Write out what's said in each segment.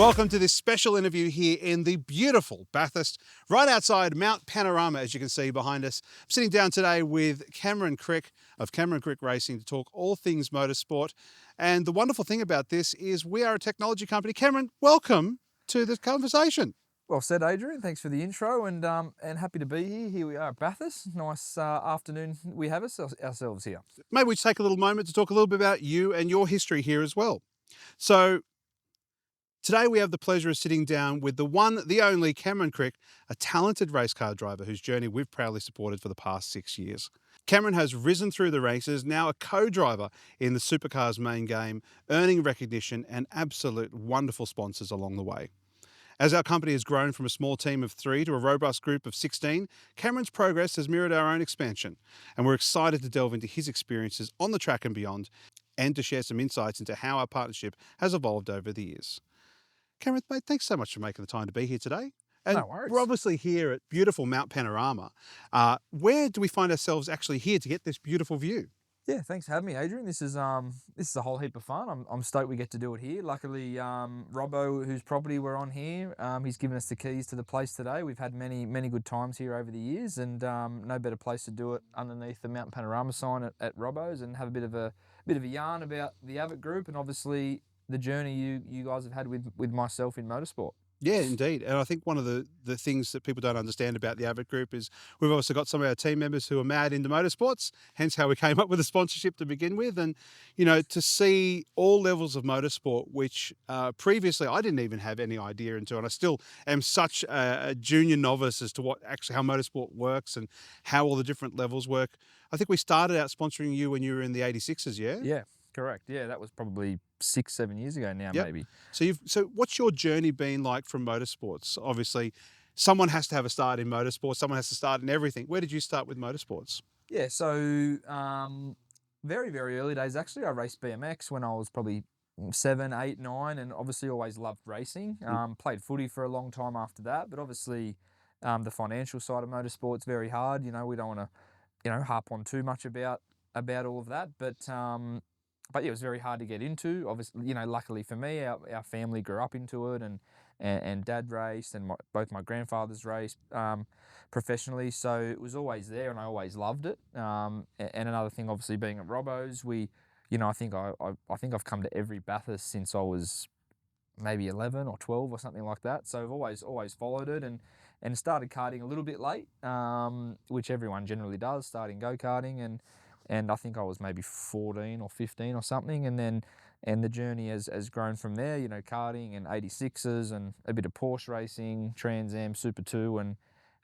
Welcome to this special interview here in the beautiful Bathurst, right outside Mt Panorama, as you can see behind us. I'm sitting down today with Cameron Crick of Cameron Crick Racing to talk all things motorsport. And the wonderful thing about this is we are a technology company. Cameron, welcome to this conversation. Well said, Adrian. Thanks for the intro, and happy to be here. Here we are at Bathurst. Nice afternoon we have ourselves here. Maybe we take a little moment to talk a little bit about you and your history here as well. So today we have the pleasure of sitting down with the one, the only Cameron Crick, a talented race car driver whose journey we've proudly supported for the past 6 years. Cameron has risen through the ranks and is now a co-driver in the Supercar's main game, earning recognition and absolute wonderful sponsors along the way. As our company has grown from a small team of 3 to a robust group of 16, Cameron's progress has mirrored our own expansion, and we're excited to delve into his experiences on the track and beyond, and to share some insights into how our partnership has evolved over the years. Cameron, mate, thanks so much for making the time to be here today. And No worries. we're obviously here at beautiful Mt Panorama. Where do we find ourselves actually here to get this beautiful view? Yeah, thanks for having me, Adrian. This is a whole heap of fun. I'm stoked we get to do it here. Luckily, Robbo, whose property we're on here, he's given us the keys to the place today. We've had many good times here over the years, and no better place to do it underneath the Mt Panorama sign at Robbo's and have a bit of a yarn about the Avit Group and obviously the journey you guys have had with myself in motorsport. Yeah, indeed. And I think one of the things that people don't understand about the Avit Group is we've also got some of our team members who are mad into motorsports, hence how we came up with a sponsorship to begin with. And, you know, to see all levels of motorsport, which previously I didn't even have any idea into, and I still am such a junior novice as to how motorsport works and how all the different levels work. I think we started out sponsoring you when you were in the 86s, yeah? Yeah, correct. Yeah, that was probably 6-7 years ago now, Yep. maybe. So what's your journey been like from motorsports? Obviously, someone has to have a start in motorsports. Someone has to start in everything. Where did you start with motorsports? Yeah, so very early days. Actually, I raced BMX when I was probably 7, 8, 9, and obviously always loved racing. Played footy for a long time after that, but obviously the financial side of motorsport's very hard. You know, we don't want to harp on too much about all of that, but yeah, it was very hard to get into. Obviously, luckily for me, our family grew up into it, and Dad raced, and both my grandfathers raced professionally, so it was always there, and I always loved it. And another thing, obviously, being at Robbo's, I think I've come to every Bathurst since I was maybe 11 or 12 or something like that. So I've always followed it, and started karting a little bit late, which everyone generally does, starting go-karting, and I think I was maybe 14 or 15 or something, and the journey has grown from there. Karting and 86s and a bit of Porsche racing, Trans Am, Super 2,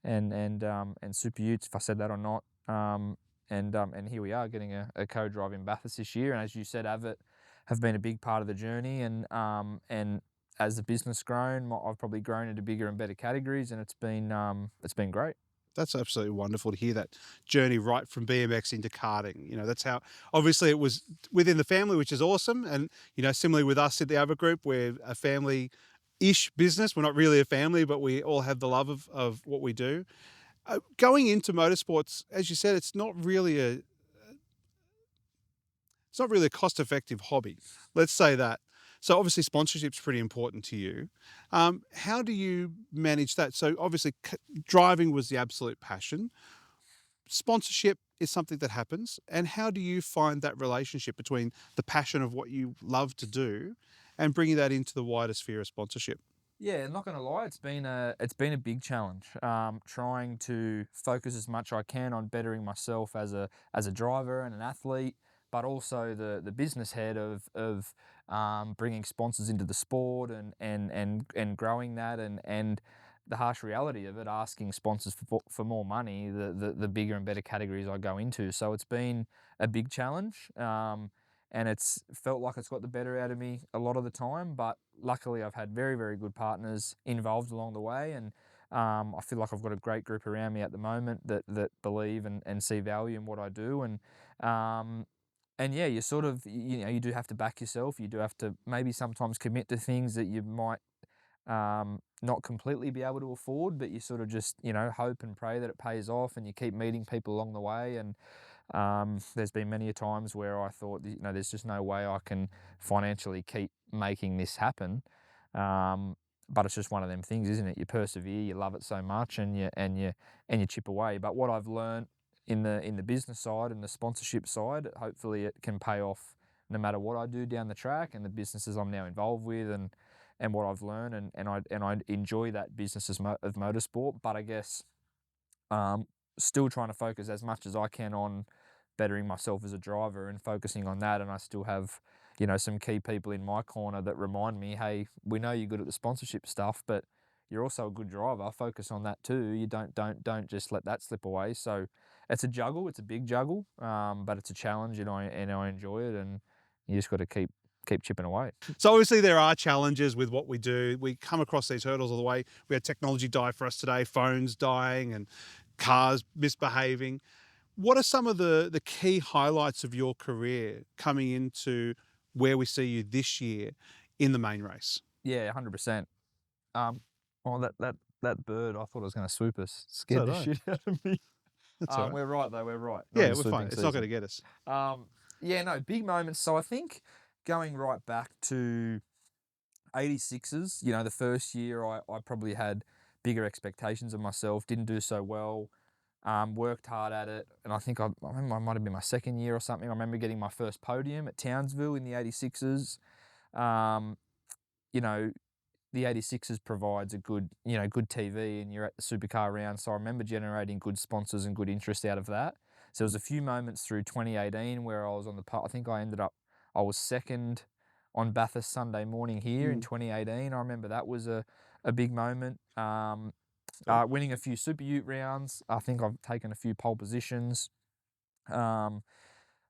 and Super Utes, if I said that or not. And here we are getting a co-drive in Bathurst this year. And as you said, Avit have been a big part of the journey, and as the business grown, I've probably grown into bigger and better categories, and it's been great. That's absolutely wonderful to hear that journey right from BMX into karting. That's how, obviously it was within the family, which is awesome. And, similarly with us at the Avit Group, we're a family-ish business. We're not really a family, but we all have the love of what we do. Going into motorsports, as you said, it's not really a cost-effective hobby. Let's say that. So obviously sponsorship's pretty important to you. How do you manage that? So obviously driving was the absolute passion. Sponsorship is something that happens. And how do you find that relationship between the passion of what you love to do and bringing that into the wider sphere of sponsorship? Yeah, not gonna lie, it's been a big challenge. Trying to focus as much as I can on bettering myself as a driver and an athlete, but also the business head of bringing sponsors into the sport and growing that, and the harsh reality of it, asking sponsors for more money, the bigger and better categories I go into. So it's been a big challenge. And it's felt like it's got the better out of me a lot of the time, but luckily I've had very good partners involved along the way, and I feel like I've got a great group around me at the moment that believe and see value in what I do, and yeah, you sort of, you do have to back yourself. You do have to maybe sometimes commit to things that you might not completely be able to afford, but you sort of just, hope and pray that it pays off, and you keep meeting people along the way. And there's been many a times where I thought, there's just no way I can financially keep making this happen. But it's just one of them things, isn't it? You persevere, you love it so much, and you chip away. But what I've learned in the business side and the sponsorship side, hopefully it can pay off no matter what I do down the track, and the businesses I'm now involved with, and what I've learned, and I enjoy that business of motorsport. But I guess still trying to focus as much as I can on bettering myself as a driver and focusing on that. And I still have, some key people in my corner that remind me, hey, we know you're good at the sponsorship stuff, but you're also a good driver. Focus on that too. You don't just let that slip away. So it's a juggle. It's a big juggle, but it's a challenge, and I enjoy it. And you just got to keep chipping away. So obviously there are challenges with what we do. We come across these hurdles all the way. We had technology die for us today, phones dying and cars misbehaving. What are some of the key highlights of your career coming into where we see you this year in the main race? Yeah, 100%. Oh, that bird! I thought it was going to swoop us. So Scared did the I. shit out of me. That's all right. We're right though. We're right. Not Yeah, in we're fine. swooping It's not going to season. get us. Yeah, no, big moments. So I think going right back to 86s, the first year I probably had bigger expectations of myself, didn't do so well, worked hard at it. And I think I remember I might have been my second year or something. I remember getting my first podium at Townsville in the 86s. Um, you know, the 86s provides a good TV, and you're at the Supercar round. So I remember generating good sponsors and good interest out of that. So there was a few moments through 2018 where I was on I think I was second on Bathurst Sunday morning here in Mm. 2018. I remember that was a big moment. Cool. Winning a few Super Ute rounds. I think I've taken a few pole positions. Um,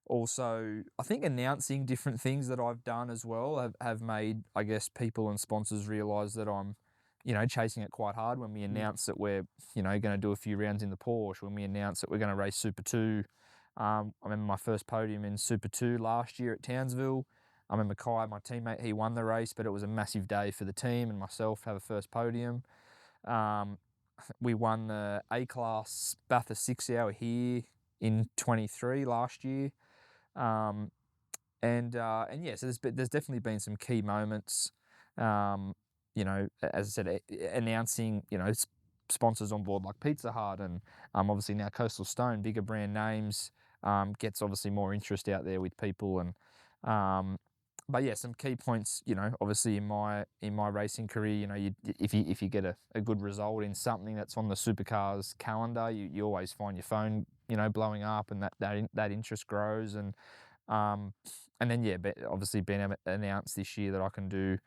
Also, I think announcing different things that I've done as well have made, I guess, people and sponsors realise that I'm, chasing it quite hard. When we Mm. announce that we're, going to do a few rounds in the Porsche, when we announce that we're going to race Super 2. I remember my first podium in Super 2 last year at Townsville. I remember Kai, my teammate, he won the race, but it was a massive day for the team and myself to have a first podium. Um, we won the A-Class Bathurst 6 Hour here in 23 last year. Um, and yeah, so there's definitely been some key moments. As I said, announcing sponsors on board like Pizza Hut, and obviously now Coastal Stone, bigger brand names, gets obviously more interest out there with people. And but yeah, some key points. Obviously in my racing career, if you get a good result in something that's on the Supercars calendar, you always find your phone blowing up, and that interest grows. And then, yeah, but obviously being announced this year that I can do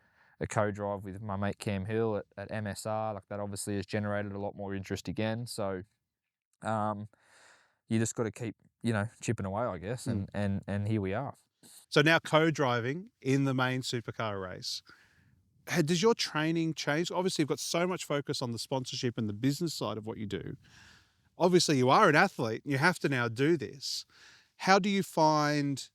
a co-drive with my mate Cam Hill at MSR, like that obviously has generated a lot more interest again. So you just got to keep, chipping away, I guess, Mm. and here we are. So now co-driving in the main supercar race. Does your training change? Obviously, you've got so much focus on the sponsorship and the business side of what you do. Obviously, you are an athlete. You have to now do this. How do you find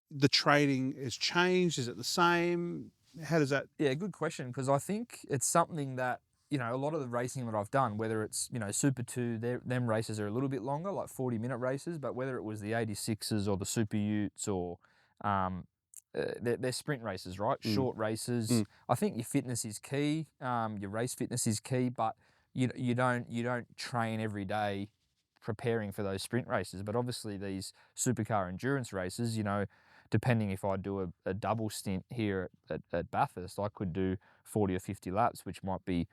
the training has changed? Is it the same? How does that? Yeah, good question, because I think it's something that, a lot of the racing that I've done, whether it's, Super 2, them races are a little bit longer, like 40-minute races, but whether it was the 86s or the Super Utes or they're sprint races, right? Mm. Short races. Mm. I think your fitness is key. Your race fitness is key, but you don't train every day preparing for those sprint races. But obviously these supercar endurance races, depending if I do a double stint here at Bathurst, I could do 40 or 50 laps, which might be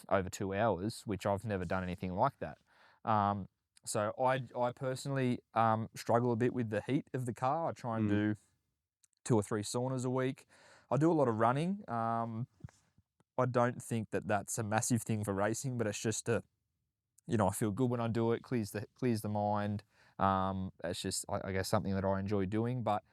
over 2 hours, which I've never done anything like that. So I personally struggle a bit with the heat of the car. I try and Mm. do 2 or 3 saunas a week. I do a lot of running. I don't think that that's a massive thing for racing, but it's just I feel good when I do it. Clears the mind. It's just I guess something that I enjoy doing, but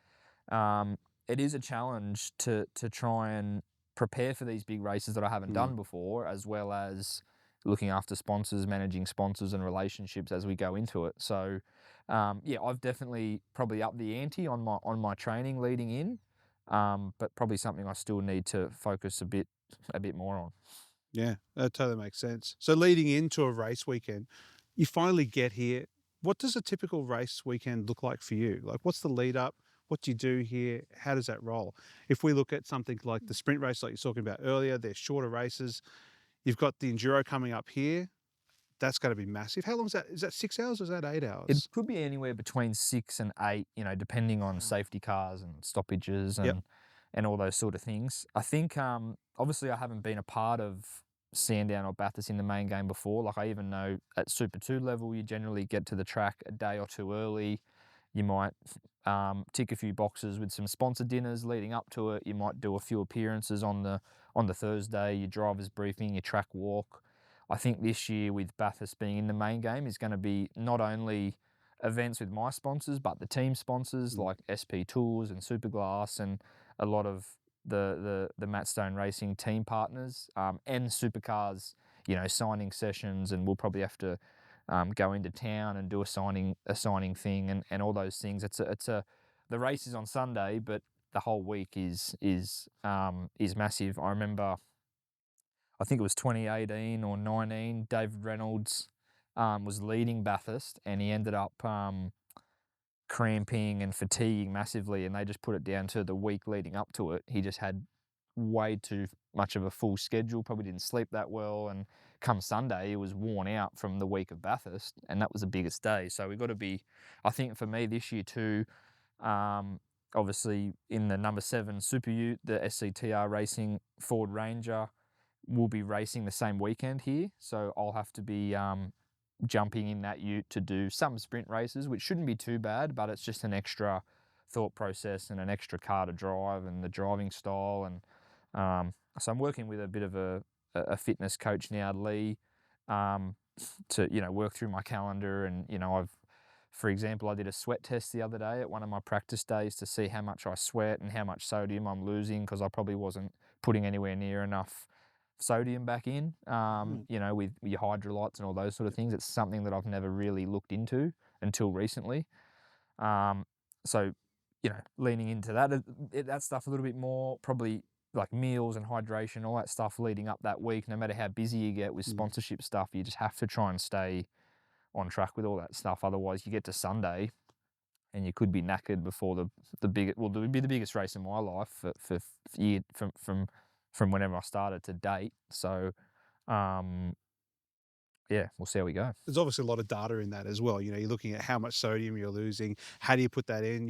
it is a challenge to try and prepare for these big races that I haven't Mm. done before, as well as looking after sponsors, managing sponsors and relationships as we go into it. So, yeah, I've definitely probably upped the ante on my training leading in, but probably something I still need to focus a bit more on. Yeah, that totally makes sense. So leading into a race weekend, you finally get here. What does a typical race weekend look like for you? Like, what's the lead up? What do you do here? How does that roll? If we look at something like the sprint race, like you're talking about earlier, they're shorter races. You've got the enduro coming up here. That's going to be massive. How long is that? Is that 6 hours or is that 8 hours? It could be anywhere between 6 and 8, depending on Wow. safety cars and stoppages Yep. and all those sort of things. I think, obviously I haven't been a part of Sandown or Bathurst in the main game before. Like, I even know at Super 2 level, you generally get to the track a day or two early. You might tick a few boxes with some sponsor dinners leading up to it. You might do a few appearances on the Thursday, your driver's briefing, your track walk. I think this year, with Bathurst being in the main game, is going to be not only events with my sponsors, but the team sponsors Mm. like SP Tools and Superglass and a lot of the Matt Stone Racing team partners, and Supercars, signing sessions, and we'll probably have to go into town and do a signing thing and all those things. The race is on Sunday, but the whole week is massive. I remember, I think it was 2018 or 19, David Reynolds was leading Bathurst, and he ended up cramping and fatiguing massively, and they just put it down to the week leading up to it. He just had way too much of a full schedule, probably didn't sleep that well, and come Sunday, he was worn out from the week of Bathurst, and that was the biggest day. So we've got to be, I think for me this year too, um, obviously in the number 7 Super Ute, the SCTR Racing Ford Ranger will be racing the same weekend here, so I'll have to be jumping in that ute to do some sprint races, which shouldn't be too bad, but it's just an extra thought process and an extra car to drive and the driving style. And so I'm working with a bit of a fitness coach now, Lee, to work through my calendar. And for example, I did a sweat test the other day at one of my practice days to see how much I sweat and how much sodium I'm losing, because I probably wasn't putting anywhere near enough sodium back in, Right. with your hydrolytes and all those sort of things. It's something that I've never really looked into until recently. Um, so, leaning into that stuff a little bit more, probably like meals and hydration, all that stuff leading up that week. No matter how busy you get with Mm. sponsorship stuff, you just have to try and stay on track with all that stuff. Otherwise, you get to Sunday and you could be knackered before the big. Well, it would be the biggest race in my life for year from whenever I started to date. So, um, yeah, we'll see how we go. There's obviously a lot of data in that as well. You're looking at how much sodium you're losing. How do you put that in?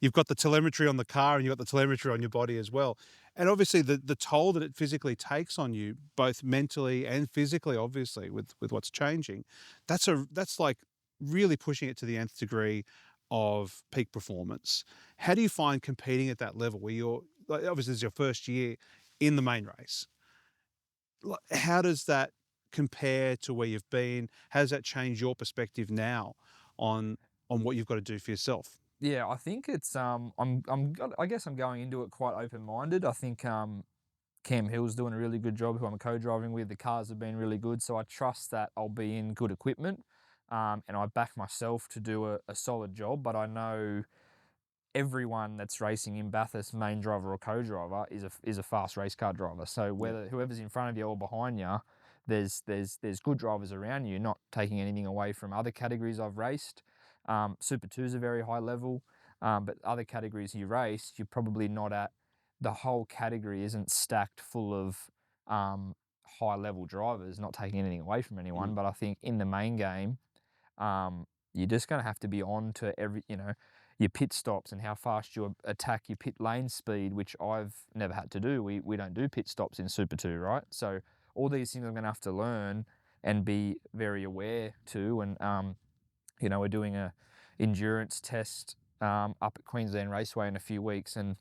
You've got the telemetry on the car and you've got the telemetry on your body as well. And obviously the toll that it physically takes on you, both mentally and physically, obviously, with what's changing, that's like really pushing it to the nth degree of peak performance. How do you find competing at that level where you're, like, obviously this is your first year in the main race? How does that compare to where you've been? How does that change your perspective now on what you've got to do for yourself? Yeah, I think it's I guess I'm going into it quite open minded. I think Cam Hill's doing a really good job, who I'm co-driving with. The cars have been really good, so I trust that I'll be in good equipment, and I back myself to do a solid job. But I know everyone that's racing in Bathurst, main driver or co-driver, is a fast race car driver. So Yeah. whether whoever's in front of you or behind you, there's good drivers around you. Not taking anything away from other categories I've raced. Super 2 is a very high level, but other categories you race, you're probably not at. The whole category isn't stacked full of high level drivers. Not taking anything away from anyone, Mm. but I think in the main game, you're just going to have to be on to your pit stops and how fast you attack your pit lane speed, which I've never had to do. We don't do pit stops in Super 2, right? So all these things I'm going to have to learn and be very aware to. And, we're doing a endurance test up at Queensland Raceway in a few weeks, and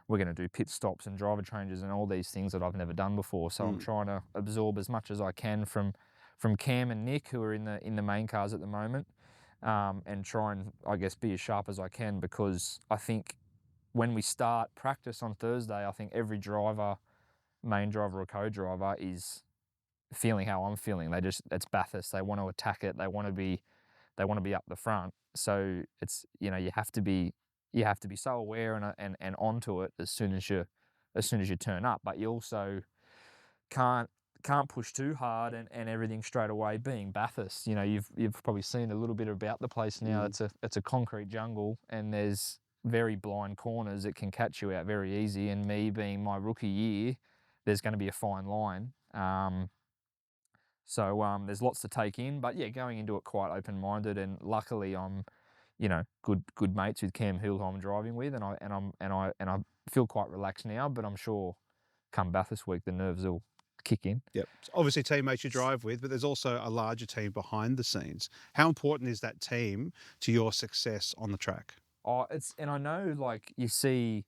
we're going to do pit stops and driver changes and all these things that I've never done before. So I'm Mm. trying to absorb as much as I can from Cam and Nick, who are in the main cars at the moment, and try and, I guess, be as sharp as I can, because I think when we start practice on Thursday, I think every driver, main driver or co-driver, is feeling how I'm feeling. It's Bathurst. They want to attack it. They want to be up the front. So it's, you have to be so aware and onto it as soon as you turn up. But you also can't push too hard and everything straight away. Being Bathurst, you've probably seen a little bit about the place now. Mm. It's a concrete jungle, and there's very blind corners, it can catch you out very easy. And me being my rookie year, there's going to be a fine line. So there's lots to take in, but yeah, going into it quite open-minded, and luckily I'm, good mates with Cam Hill, who I'm driving with, and I feel quite relaxed now. But I'm sure come Bathurst week the nerves will kick in. Yep. So obviously, teammates you drive with, but there's also a larger team behind the scenes. How important is that team to your success on the track? And I know, like, you see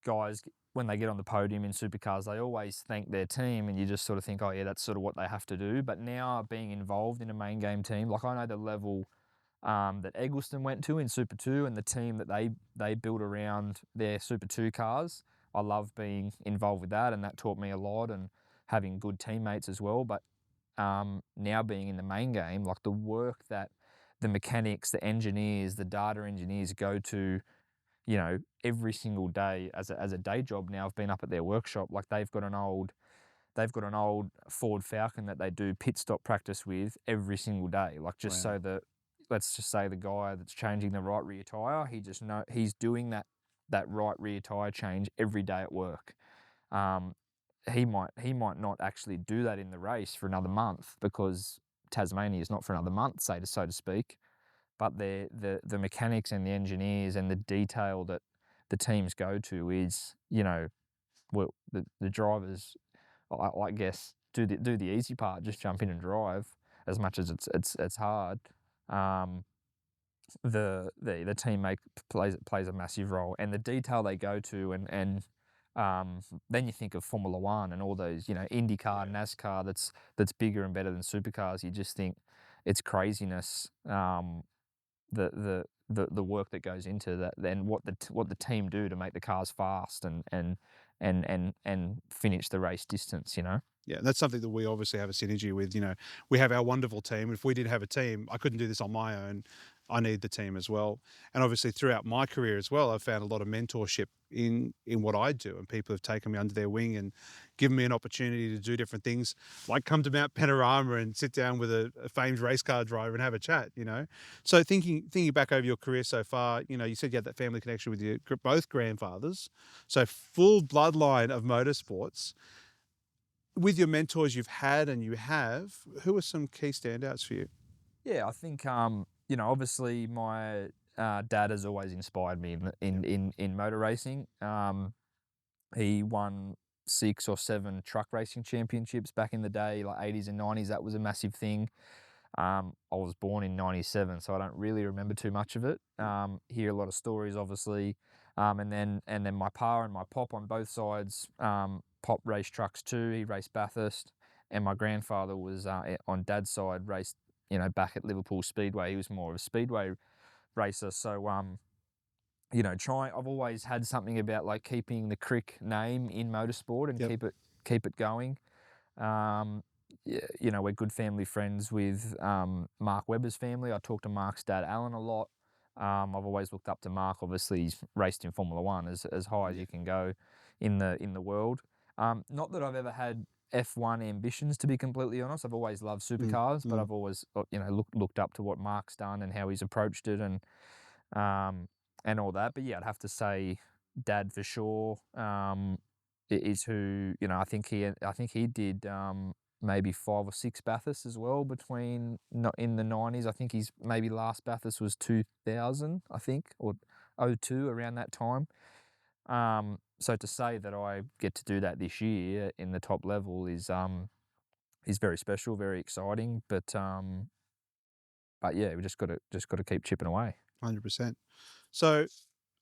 guys when they get on the podium in supercars, they always thank their team, and you just sort of think, oh yeah, that's sort of what they have to do. But now being involved in a main game team, like I know the level that Eggleston went to in Super 2 and the team that they built around their Super 2 cars. I love being involved with that, and that taught me a lot, and having good teammates as well. But now being in the main game, like the work that the mechanics, the engineers, the data engineers go to, every single day as a day job now. I've been up at their workshop. Like they've got an old Ford Falcon that they do pit stop practice with every single day. Like just Wow. so that, let's just say the guy that's changing the right rear tire, he's doing that right rear tire change every day at work. He might not actually do that in the race for another month, because Tasmania is not for another month, so to speak. But the mechanics and the engineers and the detail that the teams go to is, well, the drivers, I guess, do the easy part, just jump in and drive, as much as it's hard. Um, the teammate plays a massive role, and the detail they go to, and then you think of Formula One and all those, IndyCar, Yeah. NASCAR, that's bigger and better than supercars. You just think it's craziness. The work that goes into that, then what the team do to make the cars fast and finish the race distance. Yeah, that's something that we obviously have a synergy with. We have our wonderful team. If we didn't have a team, I couldn't do this on my own. I need the team as well. And obviously, throughout my career as well, I've found a lot of mentorship in what I do, and people have taken me under their wing and given me an opportunity to do different things, like come to Mount Panorama and sit down with a famed race car driver and have a chat. So thinking back over your career so far, you said you had that family connection with your both grandfathers, so full bloodline of motorsports. With your mentors you've had and you have, who are some key standouts for you? Yeah, I think obviously my dad has always inspired me Yep. in motor racing. He won 6 or 7 truck racing championships back in the day, like 80s and 90s. That was a massive thing. I was born in 97, so I don't really remember too much of it. Hear a lot of stories, obviously. And then my pa and my pop on both sides. Pop raced trucks too. He raced Bathurst, and my grandfather was on dad's side, raced back at Liverpool Speedway. He was more of a speedway racer. So I've always had something about like keeping the Crick name in motorsport and Yep. keep it going. Um, yeah, we're good family friends with Mark Webber's family. I talk to Mark's dad, Alan, a lot. I've always looked up to Mark. Obviously, he's raced in Formula One as high as Yeah. you can go in the world. Not that I've ever had F1 ambitions, to be completely honest. I've always loved Mm, supercars, but mm. I've always looked up to what Mark's done and how he's approached it, um, and all that. But yeah, I'd have to say Dad for sure. Is who I think he did maybe 5 or 6 Bathursts as well between not in the 90s. I think his maybe last Bathurst was 2000, I think, or '02, around that time. So to say that I get to do that this year in the top level is very special, very exciting. But yeah, we just got to keep chipping away. 100%. So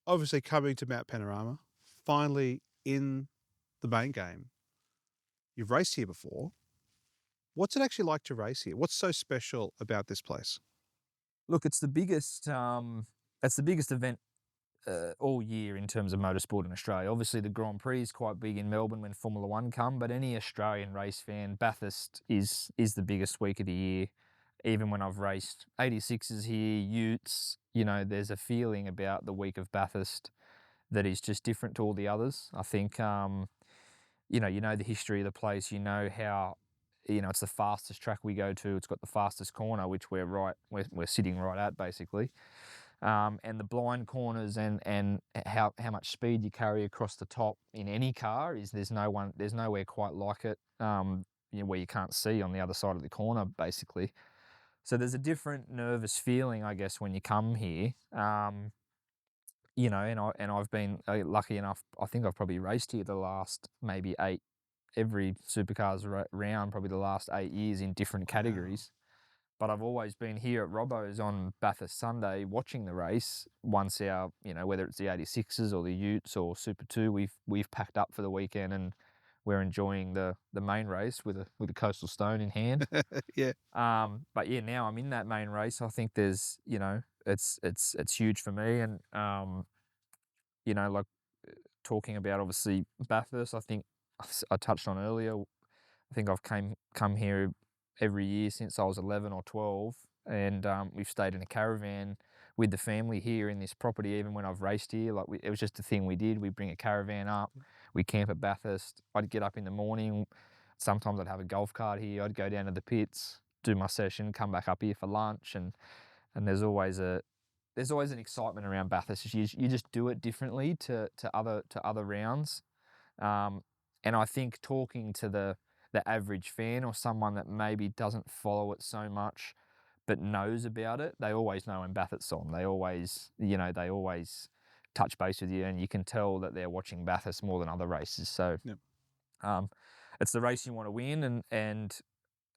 obviously coming to Mount Panorama, finally in the main game, you've raced here before. What's it actually like to race here? What's so special about this place? Look, it's the biggest event all year in terms of motorsport in Australia. Obviously, the Grand Prix is quite big in Melbourne when Formula One come, but any Australian race fan, Bathurst is the biggest week of the year. Even when I've raced 86s here, Utes, there's a feeling about the week of Bathurst that is just different to all the others. I think, you know the history of the place. You know how, it's the fastest track we go to. It's got the fastest corner, which we're sitting right at, basically. And the blind corners and how much speed you carry across the top in any car is there's nowhere quite like it. Where you can't see on the other side of the corner, basically. So there's a different nervous feeling, I guess, when you come here. And I've been lucky enough. I think I've probably raced here the last maybe every supercars round, probably the last 8 years in different Wow. categories. But I've always been here at Robbo's on Bathurst Sunday watching the race. Once whether it's the 86s or the Utes or Super 2, we've packed up for the weekend and we're enjoying the main race with a coastal stone in hand. Yeah. But yeah, now I'm in that main race. I think it's huge for me. And like talking about obviously Bathurst, I think I touched on earlier. I think I've come here every year since I was 11 or 12, and we've stayed in a caravan with the family here in this property. Even when I've raced here, it was just a thing we did. We'd bring a caravan up, we camp at Bathurst. I'd get up in the morning. Sometimes I'd have a golf cart here. I'd go down to the pits, do my session, come back up here for lunch, and there's always an excitement around Bathurst. You just do it differently to other rounds. And I think talking to the average fan or someone that maybe doesn't follow it so much but knows about it, they always know when Bathurst's on. They always touch base with you, and you can tell that they're watching Bathurst more than other races. So Yep. um, it's the race you want to win, and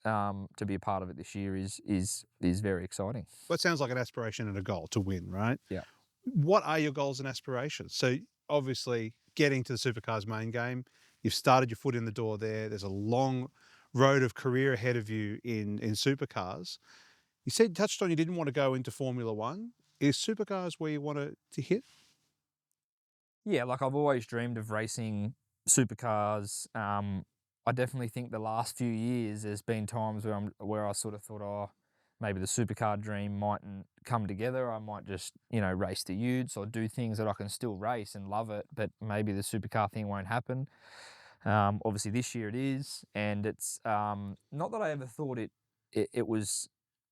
to be a part of it this year is very exciting. Well, it sounds like an aspiration and a goal to win, right? Yeah. What are your goals and aspirations? So obviously getting to the Supercars main game, you've started your foot in the door there. There's a long road of career ahead of you in Supercars. You touched on you didn't want to go into Formula One. Is Supercars where you want to hit? Yeah, like I've always dreamed of racing supercars. I definitely think the last few years there's been times where I sort of thought, oh, maybe the supercar dream mightn't come together. I might just race the Utes or do things that I can still race and love it, but maybe the supercar thing won't happen. Obviously this year it is, and it's not that I ever thought it was,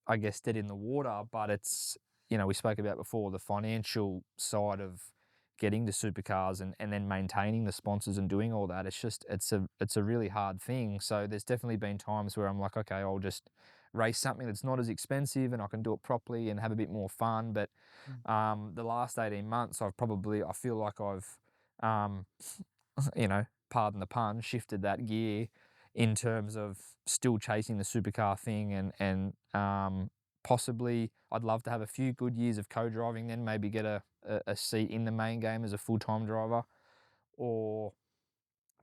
I guess, dead in the water, but it's we spoke about before the financial side of getting to supercars and then maintaining the sponsors and doing all that. It's a really hard thing. So there's definitely been times where I'm like, okay, I'll just race something that's not as expensive and I can do it properly and have a bit more fun. But the last 18 months, I feel like I've um, pardon the pun, shifted that gear in terms of still chasing the supercar thing and possibly I'd love to have a few good years of co-driving, then maybe get a seat in the main game as a full-time driver, or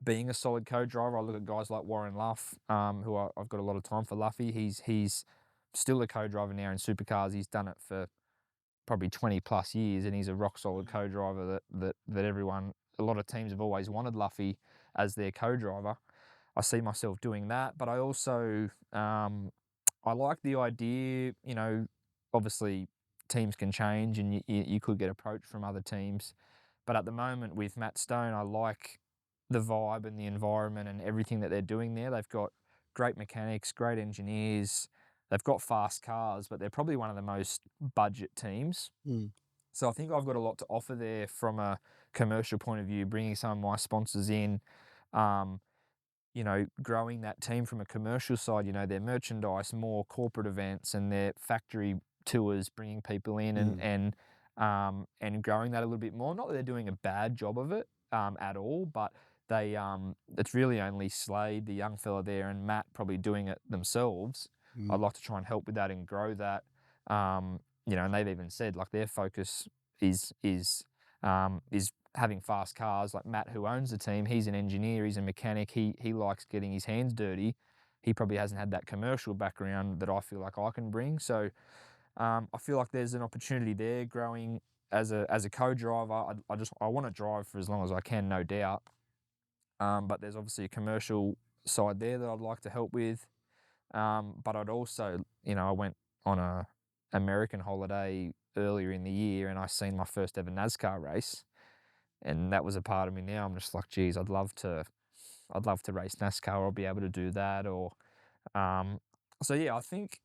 being a solid co-driver. I look at guys like Warren Luff, I've got a lot of time for Luffy. He's still a co-driver now in supercars. He's done it for probably 20 plus years, and he's a rock solid co-driver that a lot of teams have always wanted Luffy as their co-driver. I see myself doing that, but I also I like the idea. Obviously teams can change, and you could get approached from other teams. But at the moment with Matt Stone, I like the vibe and the environment and everything that they're doing there. They've got great mechanics, great engineers. They've got fast cars, but they're probably one of the most budget teams. Mm. So I think I've got a lot to offer there from a commercial point of view, bringing some of my sponsors in, um, growing that team from a commercial side, their merchandise, more corporate events and their factory tours, bringing people in and growing that a little bit more. Not that they're doing a bad job of it at all, but it's really only Slade, the young fella there, and Matt probably doing it themselves. I'd Mm. like to try and help with that and grow that. And they've even said like their focus is having fast cars. Like Matt, who owns the team, he's an engineer, he's a mechanic. He likes getting his hands dirty. He probably hasn't had that commercial background that I feel like I can bring. So I feel like there's an opportunity there growing as a co-driver. I want to drive for as long as I can, no doubt. But there's obviously a commercial side there that I'd like to help with. But I'd also, I went on a American holiday earlier in the year and I seen my first ever NASCAR race, and that was a part of me now. I'm just like, geez, I'd love to race NASCAR or be able to do that. Or, so yeah, I think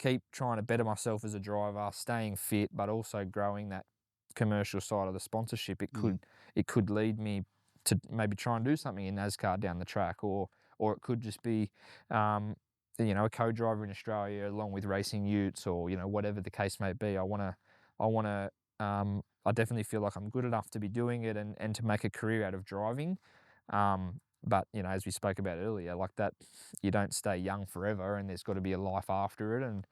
keep trying to better myself as a driver, staying fit, but also growing that commercial side of the sponsorship. Mm. It could lead me to maybe try and do something in NASCAR down the track, or it could just be, a co-driver in Australia along with racing utes, or whatever the case may be. I definitely feel like I'm good enough to be doing it and to make a career out of driving. But as we spoke about earlier, like that, you don't stay young forever, and there's got to be a life after it. And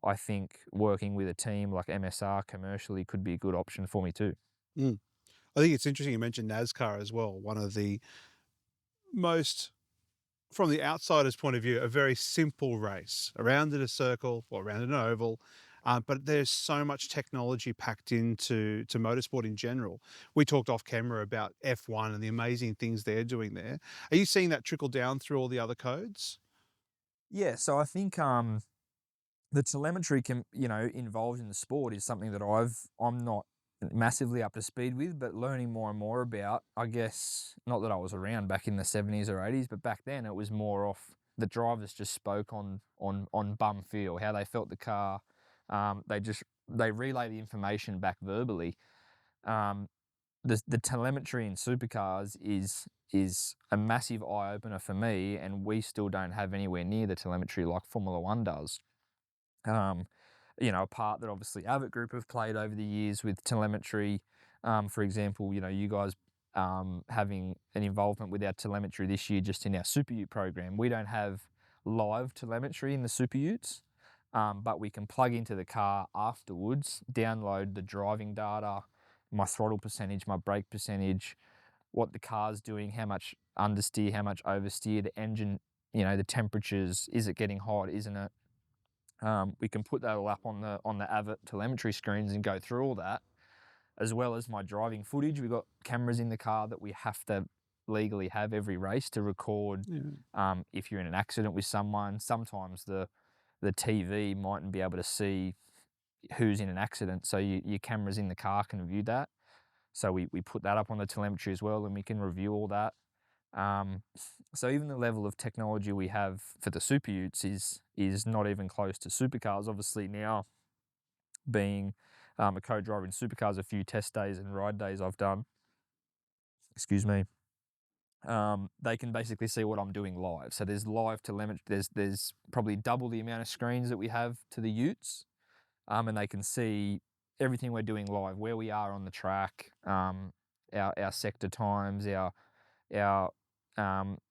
I think working with a team like MSR commercially could be a good option for me too. Mm. I think it's interesting you mentioned NASCAR as well. One of the most, from the outsider's point of view, a very simple race around in a circle or around in an oval. But there's so much technology packed into motorsport in general. We talked off camera about F1 and the amazing things they're doing there. Are you seeing that trickle down through all the other codes? Yeah, so I think the telemetry involved in the sport is something that I'm not massively up to speed with, but learning more and more about. I guess not that I was around back in the 70s or 80s, but back then it was more off the drivers just spoke on bum feel, how they felt the car. They relay the information back verbally. Um, the telemetry in supercars is a massive eye opener for me, and we still don't have anywhere near the telemetry like Formula One does. Um, a part that obviously Avit Group have played over the years with telemetry. For example, you guys having an involvement with our telemetry this year just in our Super Ute program. We don't have live telemetry in the Super Utes, but we can plug into the car afterwards, download the driving data, my throttle percentage, my brake percentage, what the car's doing, how much understeer, how much oversteer, the engine, the temperatures, is it getting hot, isn't it? We can put that all up on the Avit telemetry screens and go through all that, as well as my driving footage. We've got cameras in the car that we have to legally have every race to record. Yeah. If you're in an accident with someone, sometimes the TV mightn't be able to see who's in an accident, so your cameras in the car can view that. So we put that up on the telemetry as well, and we can review all that. Um, so even the level of technology we have for the Super Utes is not even close to supercars. Obviously now, being a co-driver in supercars, a few test days and ride days I've done, excuse me, they can basically see what I'm doing live. So there's live telemetry. There's probably double the amount of screens that we have to the Utes, and they can see everything we're doing live, where we are on the track, our sector times, our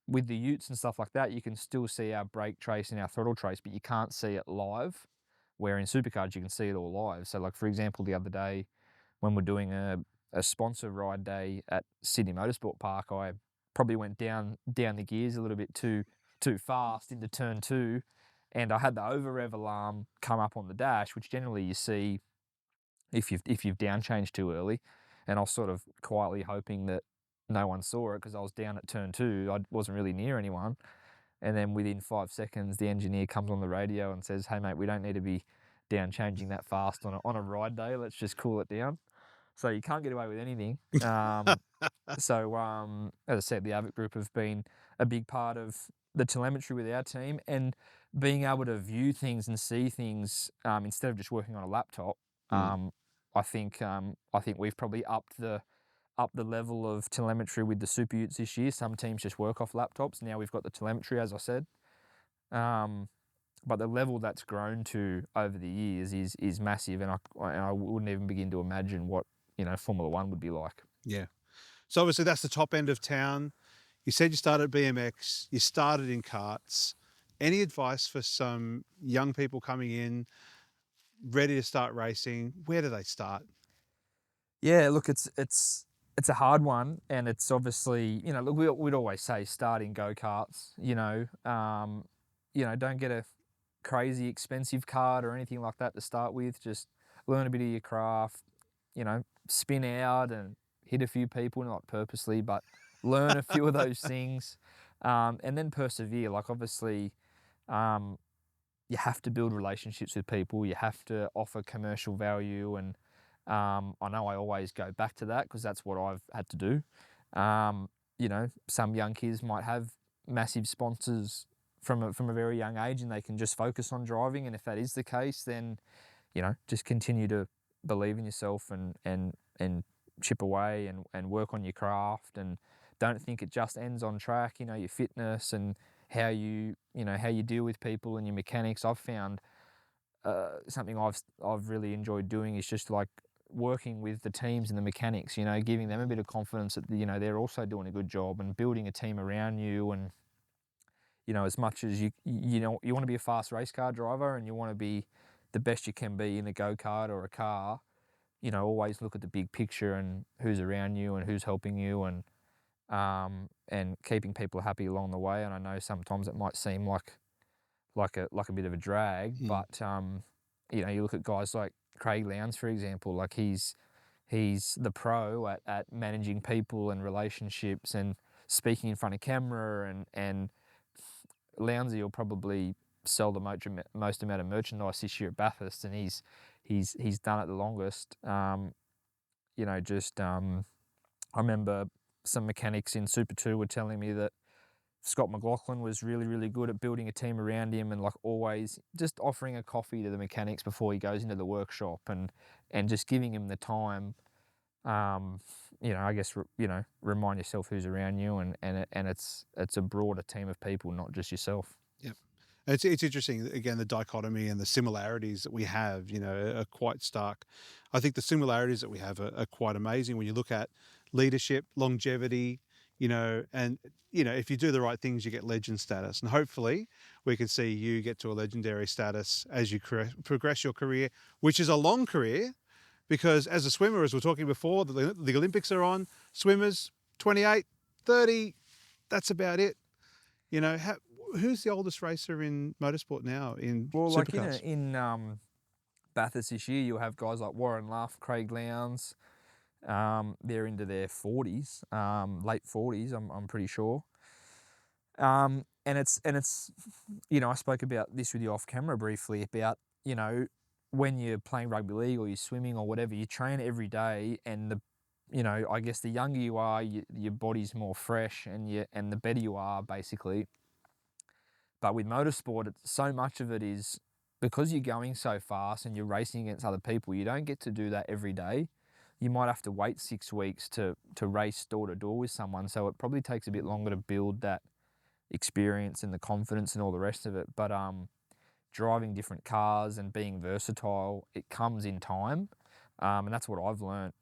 with the Utes and stuff like that. You can still see our brake trace and our throttle trace, but you can't see it live. Where in supercars you can see it all live. So like for example, the other day when we're doing a sponsor ride day at Sydney Motorsport Park, I probably went down the gears a little bit too fast into turn 2, and I had the over rev alarm come up on the dash, which generally you see if you've down changed too early. And I was sort of quietly hoping that no one saw it because I was down at turn 2. I wasn't really near anyone. And then within 5 seconds, the engineer comes on the radio and says, "Hey mate, we don't need to be down changing that fast on a ride day. Let's just cool it down." So you can't get away with anything. As I said, the Avit Group have been a big part of the telemetry with our team, and being able to view things and see things instead of just working on a laptop. Mm. I think we've probably upped the level of telemetry with the Super Utes this year. Some teams just work off laptops. Now we've got the telemetry, as I said. But the level that's grown to over the years is massive, and I wouldn't even begin to imagine what Formula One would be like. Yeah. So obviously that's the top end of town. You said you started at BMX, you started in karts. Any advice for some young people coming in, ready to start racing? Where do they start? Yeah, look, it's a hard one, and it's obviously look, we'd always say start in go karts. Don't get a crazy expensive cart or anything like that to start with. Just learn a bit of your craft. Spin out and hit a few people, not purposely, but learn a few of those things, and then persevere. Like obviously, you have to build relationships with people. You have to offer commercial value, and I know I always go back to that because that's what I've had to do. Some young kids might have massive sponsors from a very young age, and they can just focus on driving. And if that is the case, then just continue to believe in yourself and chip away and work on your craft, and don't think it just ends on track. Your fitness and how you deal with people and your mechanics. I've found something I've really enjoyed doing is just like working with the teams and the mechanics, giving them a bit of confidence that they're also doing a good job, and building a team around you. And as much as you want to be a fast race car driver, and you want to be the best you can be in a go-kart or a car, always look at the big picture and who's around you and who's helping you, and keeping people happy along the way. And I know sometimes it might seem like a bit of a drag, but you look at guys like Craig Lowndes, for example. Like he's the pro at managing people and relationships and speaking in front of camera, and Lowndesy will probably sell the most amount of merchandise this year at Bathurst, and he's done it the longest. I remember some mechanics in Super 2 were telling me that Scott McLaughlin was really, really good at building a team around him, and like always just offering a coffee to the mechanics before he goes into the workshop, and just giving him the time. I guess remind yourself who's around you, and it's a broader team of people, not just yourself. Yep. It's interesting, again, the dichotomy and the similarities that we have, are quite stark. I think the similarities that we have are quite amazing when you look at leadership, longevity, and, if you do the right things, you get legend status. And hopefully we can see you get to a legendary status as you progress your career, which is a long career, because as a swimmer, as we were talking before, the Olympics are on, swimmers, 28, 30, that's about it. Who's the oldest racer in motorsport now in supercars? Like in Bathurst this year, you'll have guys like Warren Luff, Craig Lowndes. They're into their 40s, late 40s, I'm pretty sure. And it's I spoke about this with you off camera briefly about when you're playing rugby league or you're swimming or whatever, you train every day, and I guess the younger you are, your body's more fresh, and the better you are, basically. But with motorsport, so much of it is because you're going so fast and you're racing against other people, you don't get to do that every day. You might have to wait 6 weeks to race door to door with someone. So it probably takes a bit longer to build that experience and the confidence and all the rest of it. But driving different cars and being versatile, it comes in time. And that's what I've learned.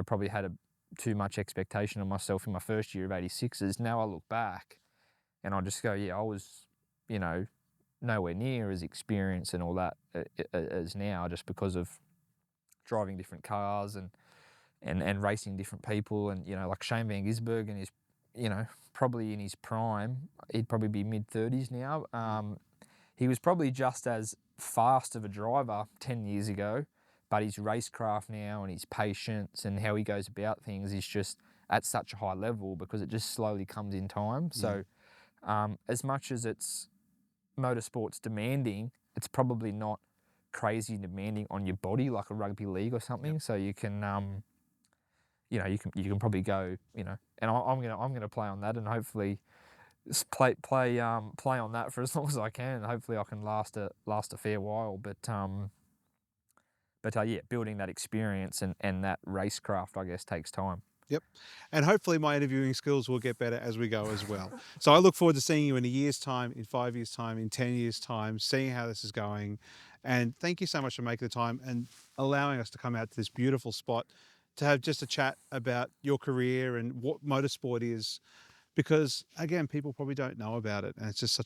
Probably had too much expectation of myself in my first year of 86s. Now I look back and I just go, yeah, I was, nowhere near as experienced and all that as now, just because of driving different cars and racing different people. And, like Shane Van Gisbergen is, probably in his prime. He'd probably be mid-30s now. He was probably just as fast of a driver 10 years ago, but his racecraft now and his patience and how he goes about things is just at such a high level because it just slowly comes in time. So as much as it's motorsport's demanding, it's probably not crazy demanding on your body like a rugby league or something. So you can you can probably go, and I'm gonna play on that, and hopefully play on that for as long as I can, and hopefully I can last a fair while. But building that experience and that racecraft, I guess, takes time. Yep. And hopefully my interviewing skills will get better as we go as well. So I look forward to seeing you in a year's time, in 5 years' time, in 10 years' time, seeing how this is going. And thank you so much for making the time and allowing us to come out to this beautiful spot to have just a chat about your career and what motorsport is. Because, again, people probably don't know about it. And it's just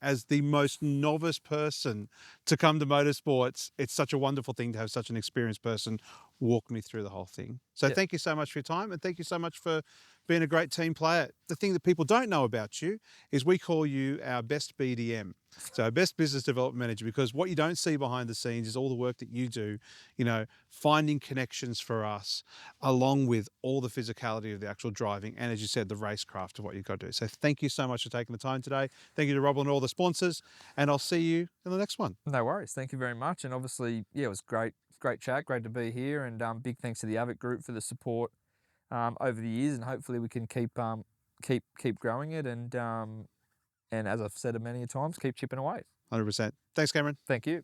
as the most novice person to come to motorsports, it's such a wonderful thing to have such an experienced person walk me through the whole thing. So Thank you so much for your time, and thank you so much for being a great team player. The thing that people don't know about you is we call you our best BDM. So our best business development manager, because what you don't see behind the scenes is all the work that you do, finding connections for us, along with all the physicality of the actual driving, and as you said, the racecraft of what you've got to do. So thank you so much for taking the time today. Thank you to Rob and all the sponsors, and I'll see you in the next one. No worries. Thank you very much. And obviously, it was great chat, great to be here, and big thanks to the Avit Group for the support over the years, and hopefully we can keep growing it, and And as I've said it many times, keep chipping away. 100%. Thanks, Cameron. Thank you.